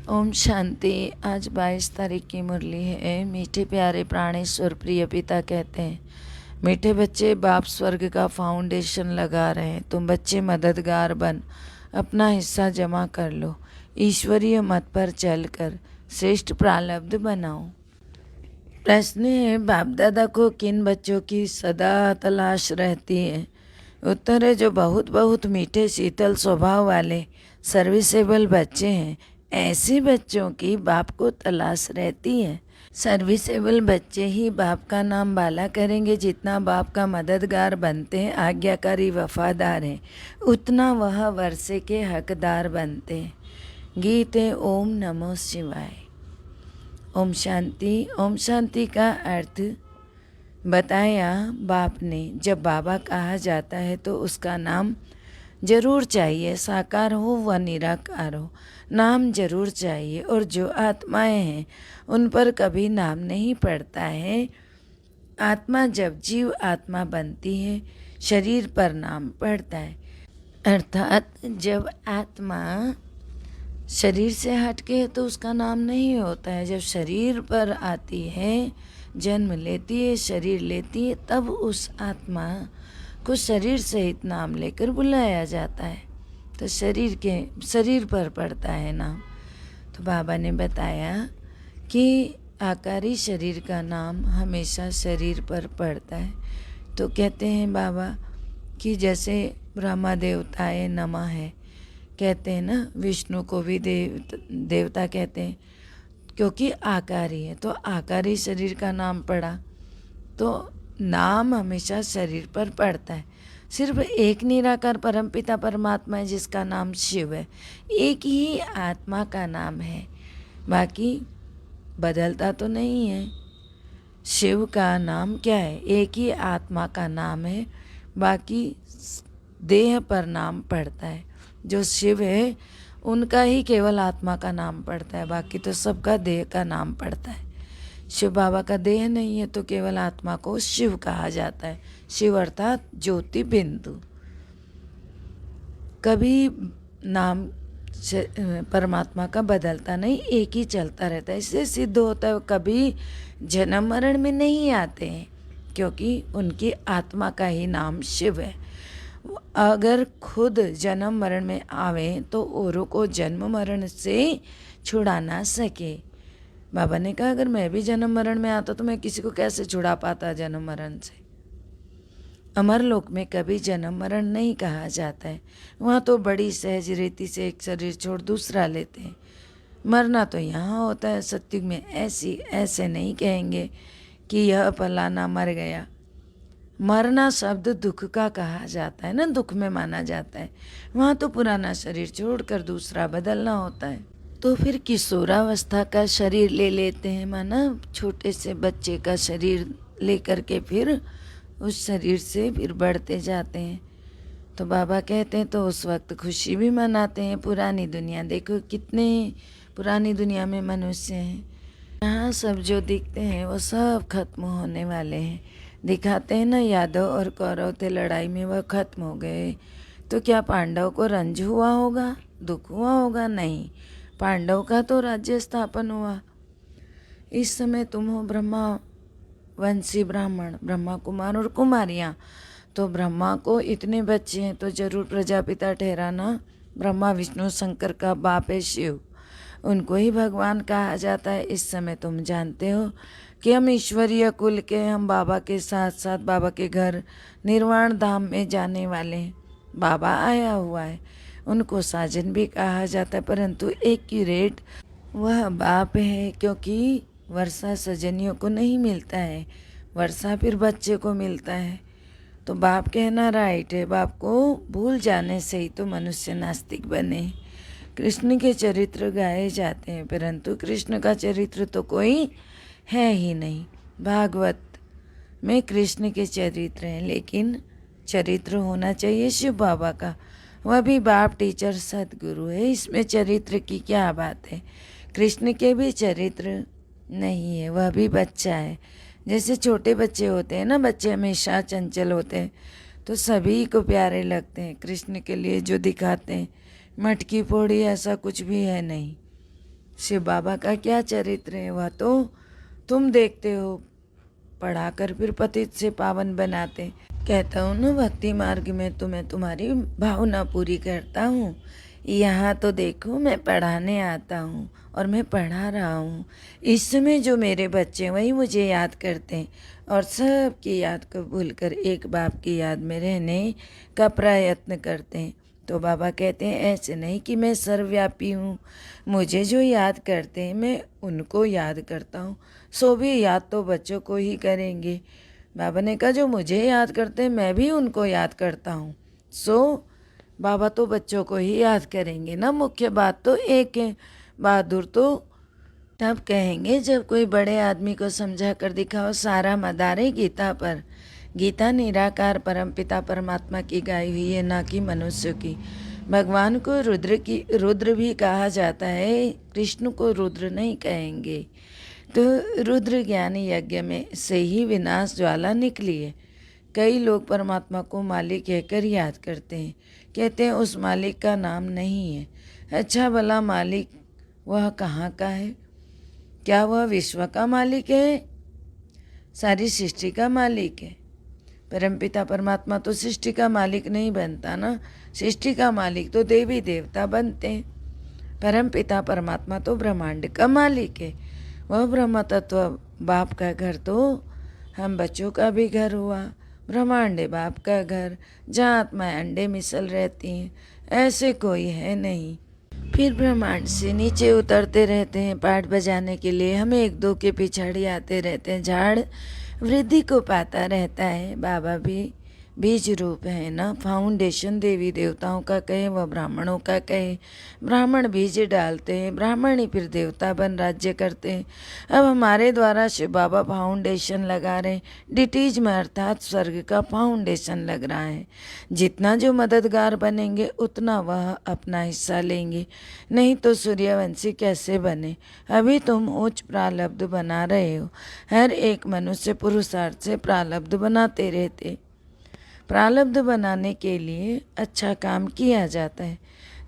ओम शांति। आज 22 तारीख की मुरली है। मीठे प्यारे प्राणेश्वर प्रिय पिता कहते हैं, मीठे बच्चे, बाप स्वर्ग का फाउंडेशन लगा रहे हैं। तुम बच्चे मददगार बन अपना हिस्सा जमा कर लो। ईश्वरीय मत पर चलकर श्रेष्ठ प्रारब्ध बनाओ। प्रश्न है, बाप दादा को किन बच्चों की सदा तलाश रहती है? उत्तर है, जो बहुत बहुत मीठे शीतल स्वभाव वाले सर्विसेबल बच्चे हैं, ऐसे बच्चों की बाप को तलाश रहती है। सर्विसेबल बच्चे ही बाप का नाम बाला करेंगे। जितना बाप का मददगार बनते हैं, आज्ञाकारी वफादार हैं, उतना वह वर्षे के हकदार बनते हैं। गीत है ओम नमो शिवाय। ओम शांति। ओम शांति का अर्थ बताया बाप ने। जब बाबा कहा जाता है तो उसका नाम जरूर चाहिए, साकार हो व निराकार हो, नाम जरूर चाहिए। और जो आत्माएं हैं उन पर कभी नाम नहीं पड़ता है। आत्मा जब जीव आत्मा बनती है, शरीर पर नाम पड़ता है। अर्थात जब आत्मा शरीर से हटके है तो उसका नाम नहीं होता है। जब शरीर पर आती है, जन्म लेती है, शरीर लेती है, तब उस आत्मा को शरीर सहित नाम लेकर बुलाया जाता है। तो शरीर पर पड़ता है नाम। तो बाबा ने बताया कि आकारी शरीर का नाम हमेशा शरीर पर पड़ता है। तो कहते हैं बाबा कि जैसे ब्रह्मा देवताए नमः है, कहते हैं ना, विष्णु को भी देवता कहते हैं क्योंकि आकारी है। तो आकारी शरीर का नाम पड़ा, तो नाम हमेशा शरीर पर पड़ता है। सिर्फ एक निराकार परमपिता परमात्मा है जिसका नाम शिव है। एक ही आत्मा का नाम है, बाकी बदलता तो नहीं है। शिव का नाम क्या है? एक ही आत्मा का नाम है, बाकी देह पर नाम पड़ता है। जो शिव है उनका ही केवल आत्मा का नाम पड़ता है, बाकी तो सबका देह का नाम पड़ता है। शिव बाबा का देह नहीं है तो केवल आत्मा को शिव कहा जाता है। शिव अर्थात ज्योति बिंदु। कभी नाम परमात्मा का बदलता नहीं, एक ही चलता रहता है। इससे सिद्ध होता है कभी जन्म मरण में नहीं आते हैं, क्योंकि उनकी आत्मा का ही नाम शिव है। अगर खुद जन्म मरण में आवे तो औरों को जन्म मरण से छुड़ा ना सके। बाबा ने कहा, अगर मैं भी जन्म मरण में आता तो मैं किसी को कैसे छुड़ा पाता जन्म मरण से। अमर लोक में कभी जन्म मरण नहीं कहा जाता है। वहाँ तो बड़ी सहज रीति से एक शरीर छोड़ दूसरा लेते हैं। मरना तो यहाँ होता है। सत्युग में ऐसे नहीं कहेंगे कि यह फलाना मर गया। मरना शब्द दुख का कहा जाता है ना, दुख में माना जाता है। वहाँ तो पुराना शरीर छोड़कर दूसरा बदलना होता है। तो फिर किशोरावस्था का शरीर ले लेते हैं, माना छोटे से बच्चे का शरीर लेकर के फिर उस शरीर से फिर बढ़ते जाते हैं। तो बाबा कहते हैं तो उस वक्त खुशी भी मनाते हैं। पुरानी दुनिया देखो, कितने पुरानी दुनिया में मनुष्य हैं। यहाँ सब जो दिखते हैं वो सब खत्म होने वाले हैं। दिखाते हैं ना, यादव और कौरव थे लड़ाई में, वह खत्म हो गए। तो क्या पांडव को रंज हुआ होगा, दुख हुआ होगा? नहीं, पांडव का तो राज्य स्थापन हुआ। इस समय तुम हो ब्रह्मा वंशी ब्राह्मण, ब्रह्मा कुमार और कुमारियाँ। तो ब्रह्मा को इतने बच्चे हैं तो जरूर प्रजापिता ठहराना। ब्रह्मा विष्णु शंकर का बाप है शिव, उनको ही भगवान कहा जाता है। इस समय तुम जानते हो कि हम ईश्वरीय कुल के, हम बाबा के साथ साथ बाबा के घर निर्वाण धाम में जाने वाले हैं। बाबा आया हुआ है, उनको साजन भी कहा जाता है, परंतु एक्यूरेट वह बाप है, क्योंकि वर्षा सजनियों को नहीं मिलता है, वर्षा फिर बच्चे को मिलता है। तो बाप कहना राइट है। बाप को भूल जाने से ही तो मनुष्य नास्तिक बने। कृष्ण के चरित्र गाए जाते हैं, परंतु कृष्ण का चरित्र तो कोई है ही नहीं। भागवत में कृष्ण के चरित्र हैं, लेकिन चरित्र होना चाहिए शिव बाबा का। वह भी बाप टीचर सदगुरु है, इसमें चरित्र की क्या बात है। कृष्ण के भी चरित्र नहीं है, वह भी बच्चा है। जैसे छोटे बच्चे होते हैं ना, बच्चे हमेशा चंचल होते हैं तो सभी को प्यारे लगते हैं। कृष्ण के लिए जो दिखाते हैं मटकी फोड़ी ऐसा कुछ भी है नहीं, शिव बाबा का क्या चरित्र है वह तो तुम देखते हो, पढ़ाकर फिर पतित से पावन बनाते। कहता हूँ ना, भक्ति मार्ग में तो मैं तुम्हारी भावना पूरी करता हूँ। यहाँ तो देखो, मैं पढ़ाने आता हूँ और मैं पढ़ा रहा हूँ। इस समय जो मेरे बच्चे वही मुझे याद करते हैं और सबकी याद को भूलकर एक बाप की याद में रहने का प्रयत्न करते हैं। तो बाबा कहते हैं ऐसे नहीं कि मैं सर्वव्यापी हूँ, मुझे जो याद करते हैं मैं उनको याद करता हूँ, सो भी याद तो बच्चों को ही करेंगे। बाबा ने कहा जो मुझे याद करते हैं मैं भी उनको याद करता हूँ, सो बाबा तो बच्चों को ही याद करेंगे ना। मुख्य बात तो एक है। बहादुर तो तब कहेंगे जब कोई बड़े आदमी को समझा कर दिखाओ। सारा मदार है गीता पर। गीता निराकार परमपिता परमात्मा की गाई हुई है, ना कि मनुष्य की। भगवान को रुद्र भी कहा जाता है, कृष्ण को रुद्र नहीं कहेंगे। तो रुद्र ज्ञान यज्ञ में से ही विनाश ज्वाला निकली है। कई लोग परमात्मा को मालिक कहकर याद करते हैं, कहते हैं उस मालिक का नाम नहीं है। अच्छा भला मालिक वह कहाँ का है? क्या वह विश्व का मालिक है? सारी सृष्टि का मालिक है। परमपिता परमात्मा तो सृष्टि का मालिक नहीं बनता ना। सृष्टि का मालिक तो देवी देवता बनते हैं। परमपिता परमात्मा तो ब्रह्मांड का मालिक है। वह ब्रह्म तत्व बाप का घर तो हम बच्चों का भी घर हुआ। ब्रह्मांड है बाप का घर, जहाँ आत्माएं अंडे मिसल रहती हैं। ऐसे कोई है नहीं। फिर ब्रह्मांड से नीचे उतरते रहते हैं पाठ बजाने के लिए, हम एक दो के पिछाड़ी आते रहते हैं। झाड़ वृद्धि को पाता रहता है। बाबा भी बीज रूप है ना। फाउंडेशन देवी देवताओं का कहे व ब्राह्मणों का कहे। ब्राह्मण बीज डालते हैं, ब्राह्मण ही फिर देवता बन राज्य करते हैं। अब हमारे द्वारा शिव बाबा फाउंडेशन लगा रहे हैं। डिटीज में अर्थात स्वर्ग का फाउंडेशन लग रहा है। जितना जो मददगार बनेंगे उतना वह अपना हिस्सा लेंगे, नहीं तो सूर्यवंशी कैसे बने। अभी तुम उच्च प्रालब्ध बना रहे हो। हर एक मनुष्य पुरुषार्थ से प्रालब्ध बनाते रहते। प्रालब्ध बनाने के लिए अच्छा काम किया जाता है।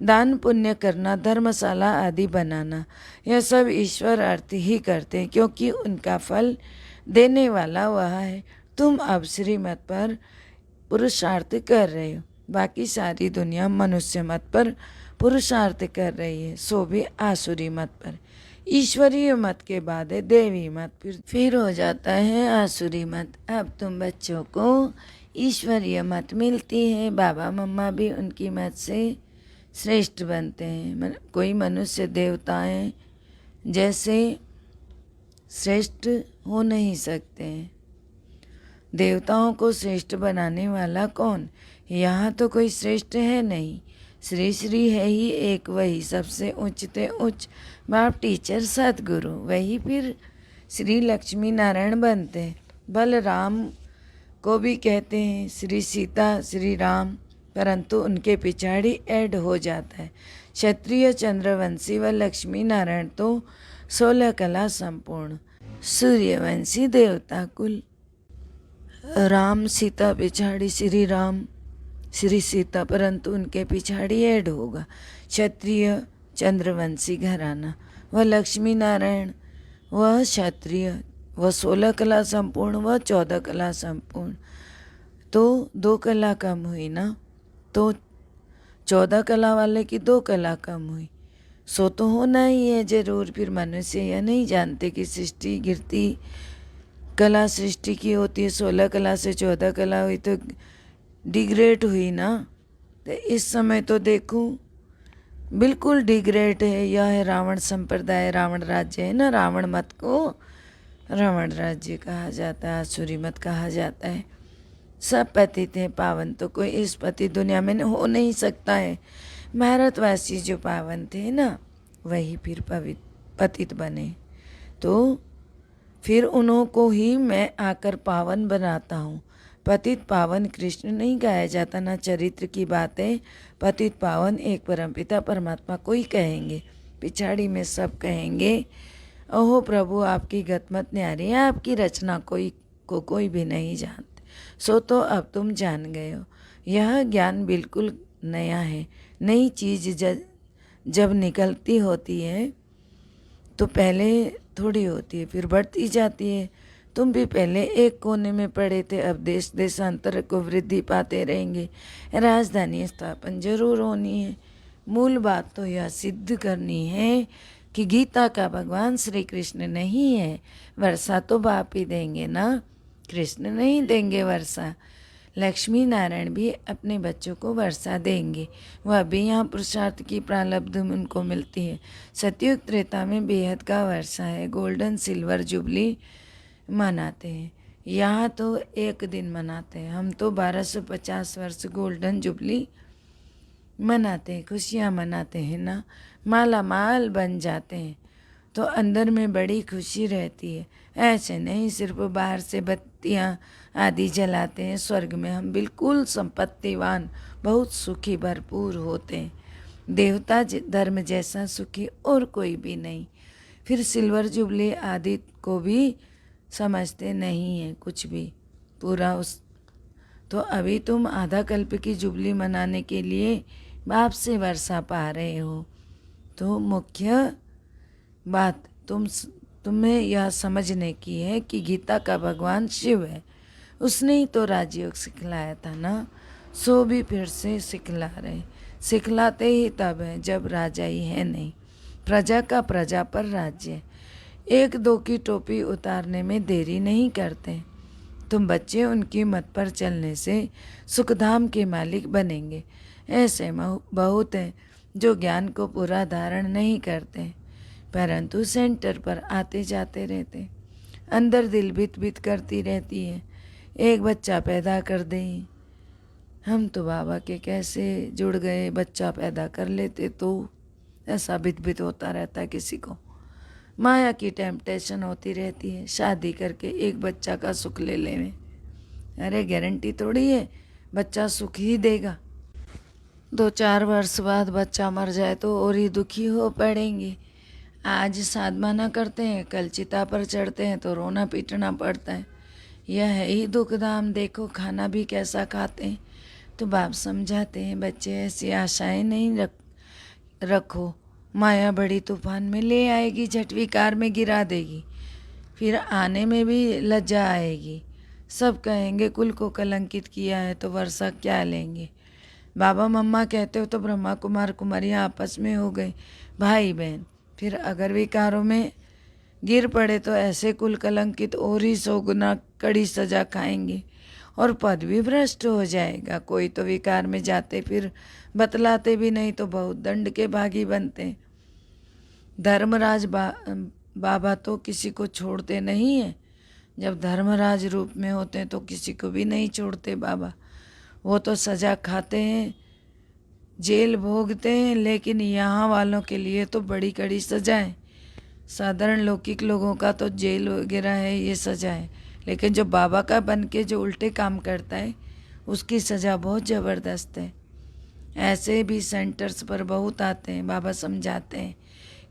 दान पुण्य करना, धर्मशाला आदि बनाना, यह सब ईश्वर अर्थ ही करते हैं, क्योंकि उनका फल देने वाला वह है। तुम अब श्रीमत पर पुरुषार्थ कर रहे हो, बाकी सारी दुनिया मनुष्य मत पर पुरुषार्थ कर रही है, सो भी आसुरी मत पर। ईश्वरीय मत के बाद है देवी मत, फिर हो जाता है आसुरी मत। अब तुम बच्चों को ईश्वरीय मत मिलती है। बाबा मम्मा भी उनकी मत से श्रेष्ठ बनते हैं। कोई मनुष्य देवताएं जैसे श्रेष्ठ हो नहीं सकते हैं। देवताओं को श्रेष्ठ बनाने वाला कौन? यहाँ तो कोई श्रेष्ठ है नहीं। श्री श्री है ही एक, वही सबसे उच्चते उच्च बाप टीचर सदगुरु, वही फिर श्री लक्ष्मी नारायण बनते हैं। बलराम को भी कहते हैं श्री सीता श्री राम, परंतु उनके पिछाड़ी ऐड हो जाता है क्षत्रिय चंद्रवंशी व लक्ष्मी नारायण तो 16 कला संपूर्ण। सूर्यवंशी देवता कुल, राम सीता पिछाड़ी श्री राम श्री सीता, परंतु उनके पिछाड़ी ऐड होगा क्षत्रिय चंद्रवंशी घराना। वह लक्ष्मी नारायण वह क्षत्रिय, वह 16 कला संपूर्ण, वह 14 कला संपूर्ण। तो 2 कला कम हुई ना, तो 14 कला वाले की 2 कला कम हुई, सो तो होना ही है जरूर। फिर मनुष्य यह नहीं जानते कि सृष्टि गिरती कला सृष्टि की होती है। 16 कला से 14 कला हुई तो डिग्रेड हुई ना। तो इस समय तो देखो बिल्कुल डिग्रेड है। यह है रावण संप्रदाय, रावण राज्य है ना। रावण मत को रावण राज्य कहा जाता है, आसुरी मत कहा जाता है। सब पतित हैं पावन, तो कोई इस पति दुनिया में हो नहीं सकता है। भारतवासी जो पावन थे ना वही फिर पतित बने, तो फिर उन्हों को ही मैं आकर पावन बनाता हूँ। पतित पावन कृष्ण नहीं गाया जाता ना। चरित्र की बातें पतित पावन एक परमपिता परमात्मा को ही कहेंगे, पिछाड़ी में सब कहेंगे ओहो प्रभु आपकी गतमत न्यारी है, आपकी रचना कोई भी नहीं जानते। सो तो अब तुम जान गए हो। यह ज्ञान बिल्कुल नया है। नई चीज जब निकलती होती है तो पहले थोड़ी होती है, फिर बढ़ती जाती है। तुम भी पहले एक कोने में पड़े थे, अब देश देशांतर को वृद्धि पाते रहेंगे। राजधानी स्थापन जरूर होनी है। मूल बात तो यह सिद्ध करनी है कि गीता का भगवान श्री कृष्ण नहीं है। वर्षा तो बाप ही देंगे ना, कृष्ण नहीं देंगे वर्षा। लक्ष्मी नारायण भी अपने बच्चों को वर्षा देंगे, वह भी यहाँ पुरुषार्थ की प्रारब्ध उनको मिलती है। सतयुग त्रेता में बेहद का वर्षा है, गोल्डन सिल्वर जुबली मनाते हैं। यहाँ तो एक दिन मनाते हैं, हम तो 1250 वर्ष गोल्डन जुबली मनाते हैं, खुशियाँ मनाते हैं ना, माला माल बन जाते हैं तो अंदर में बड़ी खुशी रहती है। ऐसे नहीं सिर्फ बाहर से बत्तियाँ आदि जलाते हैं, स्वर्ग में हम बिल्कुल संपत्तिवान, बहुत सुखी भरपूर होते हैं। देवता धर्म जैसा सुखी और कोई भी नहीं। फिर सिल्वर जुबली आदि को भी समझते नहीं हैं कुछ भी पूरा उस। तो अभी तुम आधा कल्प की जुबली मनाने के लिए बाप से वर्षा पा रहे हो। तो मुख्य बात तुम्हें यह समझने की है कि गीता का भगवान शिव है, उसने ही तो राजयोग सिखलाया था ना, सो भी फिर से सिखला रहे। सिखलाते ही तब है जब राजा ही है नहीं, प्रजा का प्रजा पर राज्य। एक दो की टोपी उतारने में देरी नहीं करते। तुम बच्चे उनकी मत पर चलने से सुखधाम के मालिक बनेंगे। ऐसे बहुत हैं जो ज्ञान को पूरा धारण नहीं करते, परंतु सेंटर पर आते जाते रहते। अंदर दिल बित बित करती रहती है, एक बच्चा पैदा कर दें। हम तो बाबा के कैसे जुड़ गए, बच्चा पैदा कर लेते तो ऐसा बित बित होता रहता है किसी को। माया की टेम्पटेशन होती रहती है, शादी करके एक बच्चा का सुख ले लें। अरे गारंटी थोड़ी है बच्चा सुख ही देगा। 2-4 वर्ष बाद बच्चा मर जाए तो और ही दुखी हो पड़ेंगे। आज साधमाना करते हैं, कल चिता पर चढ़ते हैं तो रोना पीटना पड़ता है। यह है ही दुख धाम। देखो खाना भी कैसा खाते हैं। तो बाप समझाते हैं, बच्चे ऐसी आशाएं नहीं रखो, माया बड़ी तूफान में ले आएगी, झट विकार में गिरा देगी, फिर आने में भी लज्जा आएगी। सब कहेंगे कुल को कलंकित किया है तो वर्षा क्या लेंगे। बाबा मम्मा कहते हो तो ब्रह्मा कुमार कुमारियाँ आपस में हो गए भाई बहन, फिर अगर विकारों में गिर पड़े तो ऐसे कुल कलंकित और ही 100 गुना कड़ी सजा खाएंगे और पद भी भ्रष्ट हो जाएगा। कोई तो विकार में जाते फिर बतलाते भी नहीं तो बहुत दंड के भागी बनते। धर्मराज बाबा तो किसी को छोड़ते नहीं है, जब धर्मराज रूप में होते हैं तो किसी को भी नहीं छोड़ते बाबा। वो तो सजा खाते हैं, जेल भोगते हैं, लेकिन यहाँ वालों के लिए तो बड़ी कड़ी सजा है। साधारण लौकिक लोगों का तो जेल वगैरह है, ये सजा है, लेकिन जो बाबा का बन के जो उल्टे काम करता है उसकी सज़ा बहुत ज़बरदस्त है। ऐसे भी सेंटर्स पर बहुत आते हैं, बाबा समझाते हैं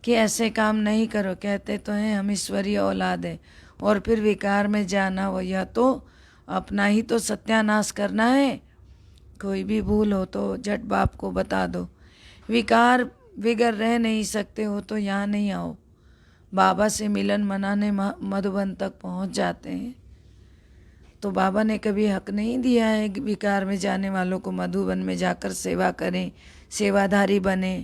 कि ऐसे काम नहीं करो। कहते तो हैं हम ईश्वरीय औलाद है, और फिर विकार में जाना हो या तो अपना ही तो सत्यानाश करना है। कोई भी भूल हो तो झट बाप को बता दो। विकार विगर रह नहीं सकते हो तो यहाँ नहीं आओ। बाबा से मिलन मनाने मधुबन तक पहुँच जाते हैं। तो बाबा ने कभी हक नहीं दिया है विकार में जाने वालों को मधुबन में जाकर सेवा करें, सेवाधारी बने।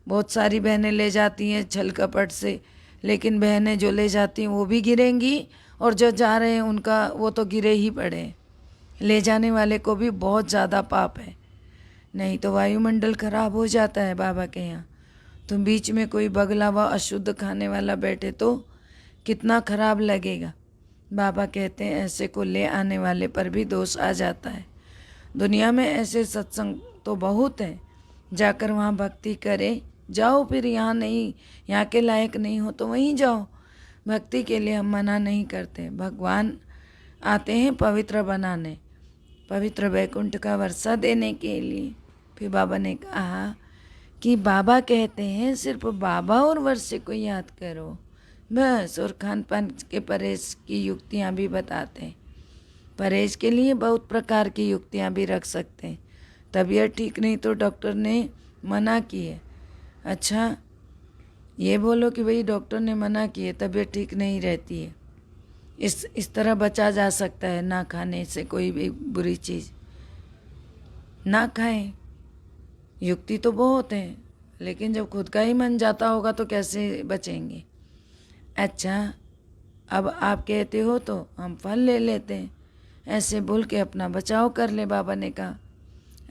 बहुत सारी बहनें ले जाती हैं छल कपट से, लेकिन बहनें जो ले जाती हैं वो भी गिरेंगी, और जो जा रहे हैं उनका वो तो गिरे ही पड़े। ले जाने वाले को भी बहुत ज़्यादा पाप है, नहीं तो वायुमंडल खराब हो जाता है बाबा के यहाँ। तुम बीच में कोई बगला व अशुद्ध खाने वाला बैठे तो कितना खराब लगेगा। बाबा कहते हैं ऐसे को ले आने वाले पर भी दोष आ जाता है। दुनिया में ऐसे सत्संग तो बहुत हैं, जाकर वहाँ भक्ति करें। जाओ, फिर यहाँ नहीं, यहाँ के लायक नहीं हो तो वहीं जाओ। भक्ति के लिए हम मना नहीं करते। भगवान आते हैं पवित्र बनाने, पवित्र वैकुंठ का वर्षा देने के लिए। फिर बाबा ने कहा कि बाबा कहते हैं सिर्फ बाबा और वर्षे को याद करो बस, और खान पान के परहेज की युक्तियाँ भी बताते हैं। परहेज के लिए बहुत प्रकार की युक्तियाँ भी रख सकते हैं। तबीयत ठीक नहीं तो डॉक्टर ने मना की है। अच्छा, ये बोलो कि भाई डॉक्टर ने मना किए, तबीयत ठीक नहीं रहती है, इस तरह बचा जा सकता है ना खाने से कोई भी बुरी चीज़। ना खाएं, युक्ति तो बहुत है, लेकिन जब खुद का ही मन जाता होगा तो कैसे बचेंगे। अच्छा, अब आप कहते हो तो हम फल ले लेते हैं, ऐसे बोल के अपना बचाव कर ले, बाबा ने कहा।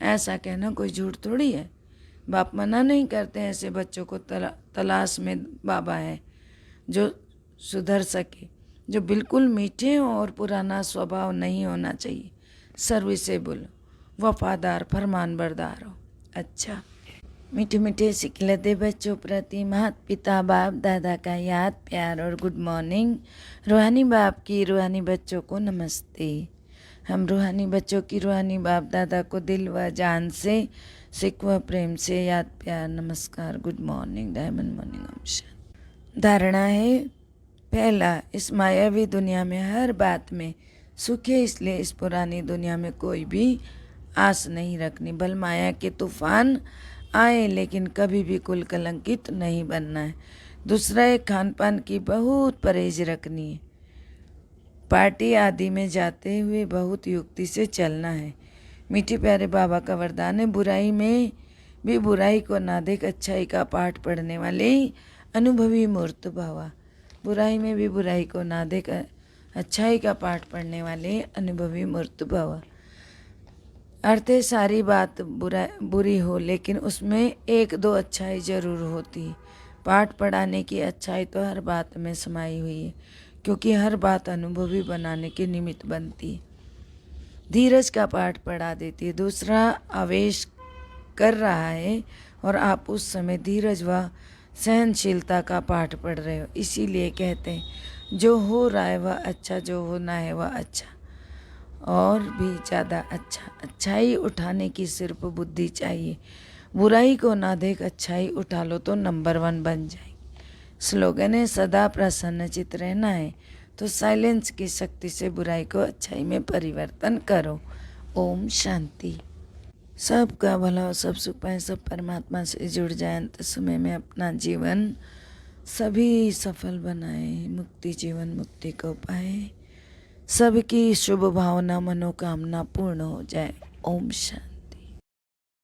ऐसा कहना कोई झूठ थोड़ी है। बाप मना नहीं करते हैं ऐसे बच्चों को, तलाश में बाबा है जो सुधर सके, जो बिल्कुल मीठे हो और पुराना स्वभाव नहीं होना चाहिए, सर्विसेबल, वफादार, फरमान बरदार हो। अच्छा, मीठे मीठे सिखलते बच्चों प्रति माता पिता बाप दादा का याद प्यार और गुड मॉर्निंग। रूहानी बाप की रूहानी बच्चों को नमस्ते। हम रूहानी बच्चों की रूहानी बाप दादा को दिल व जान से सिख व प्रेम से याद प्यार नमस्कार good morning diamond morning Om Shanti. धारणा है पहला, इस मायावी दुनिया में हर बात में सुख है, इसलिए इस पुरानी दुनिया में कोई भी आस नहीं रखनी। बल माया के तूफान आए लेकिन कभी भी कुल कलंकित नहीं बनना है। दूसरा है खान पान की बहुत परहेज रखनी है। पार्टी आदि में जाते हुए बहुत युक्ति से चलना है। मीठे प्यारे बाबा का वरदान है, बुराई में भी बुराई को ना देख, अच्छाई का पाठ पढ़ने वाले अनुभवी मूर्त भावा। बुराई में भी बुराई को ना देख, अच्छाई का पाठ पढ़ने वाले अनुभवी मूर्त भावा। अर्थ है सारी बात बुरी हो लेकिन उसमें एक दो अच्छाई जरूर होती है। पाठ पढ़ाने की अच्छाई तो हर बात में समाई हुई है, क्योंकि हर बात अनुभवी बनाने के निमित्त बनती है। धीरज का पाठ पढ़ा देती है। दूसरा आवेश कर रहा है और आप उस समय धीरज व सहनशीलता का पाठ पढ़ रहे हो, इसीलिए कहते हैं जो हो रहा है वह अच्छा, जो होना है वह अच्छा और भी ज़्यादा अच्छा। अच्छाई उठाने की सिर्फ बुद्धि चाहिए। बुराई को ना देख, अच्छाई उठा लो तो नंबर 1 बन जाएगी। स्लोगन है सदा प्रसन्नचित रहना है तो साइलेंस की शक्ति से बुराई को अच्छाई में परिवर्तन करो। ओम शांति। सबका भला हो, सब सुख पाए, सब परमात्मा से जुड़ जाए, अंत समय में अपना जीवन सभी सफल बनाए, मुक्ति जीवन मुक्ति को पाए, सबकी शुभ भावना मनोकामना पूर्ण हो जाए। ओम शांति।